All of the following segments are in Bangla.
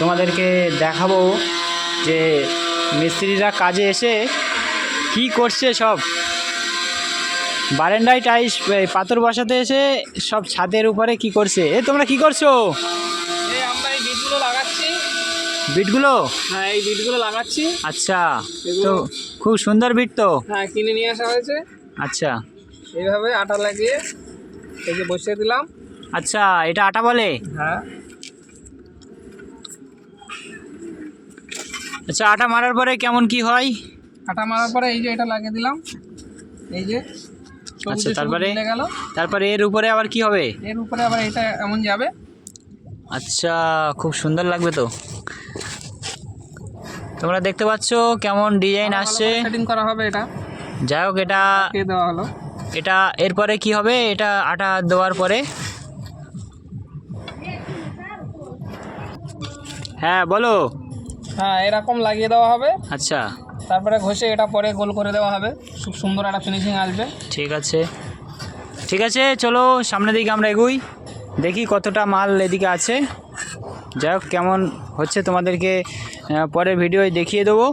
তোমাদেরকে দেখাবো যে মিস্ত্রিরা কাজে এসে কি করছে। সব বারান্দায় টাইলস পাথর বসাতে এসে সব ছাদের উপরে কি করছে। তোমরা কি করছো? আমরা এই বিটগুলো লাগাচ্ছি। বিটগুলো? হ্যাঁ, এই বিটগুলো লাগাচ্ছি। আচ্ছা, তো খুব সুন্দর বিট তো। হ্যাঁ, কিনে নিয়ে আসা হয়েছে। আচ্ছা, এইভাবে আটা লাগিয়ে এই যে বসিয়ে দিলাম। আচ্ছা, এটা আটা বলে? হ্যাঁ। আচ্ছা, আটা মারার পরে কেমন কি হয়? আটা মারার পরে এই যে এটা লাগিয়ে দিলাম, এই যে। আচ্ছা, গেল। তারপরে এর উপরে আবার কি হবে? এর উপরে আবার এটা এমন যাবে। আচ্ছা, খুব সুন্দর লাগবে তো। তোমরা দেখতে পাচ্ছ কেমন ডিজাইন আসছে। সেটিং করা হবে এটা। যাই হোক, এটা দেওয়া হলো। এটা এরপরে কি হবে? এটা আটা দেওয়ার পরে? হ্যাঁ, বলো। হ্যাঁ, এরকম লাগিয়ে দেওয়া হবে। আচ্ছা, তারপরে ঘষে এটা পরে গোল করে দেওয়া হবে, খুব সুন্দর একটা ফিনিশিং আসবে। ঠিক আছে, ঠিক আছে, চলো সামনের দিকে আমরা এগোই, দেখি কতটা মাল এদিকে আছে। যাই হোক, কেমন হচ্ছে তোমাদেরকে পরে ভিডিওয় দেখিয়ে দেবো,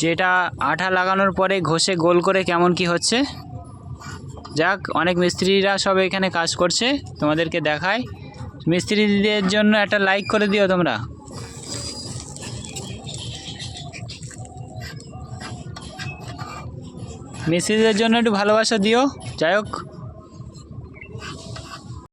যেটা আঠা লাগানোর পরে ঘষে গোল করে কেমন কি হচ্ছে। যাক, অনেক মিস্ত্রিরা সব এখানে কাজ করছে, তোমাদেরকে দেখায়। মিস্ত্রিদের জন্য একটা লাইক করে দিও তোমরা। মিস্ত্রিদের জন্য একটু ভালোবাসা দিও। যাই হোক,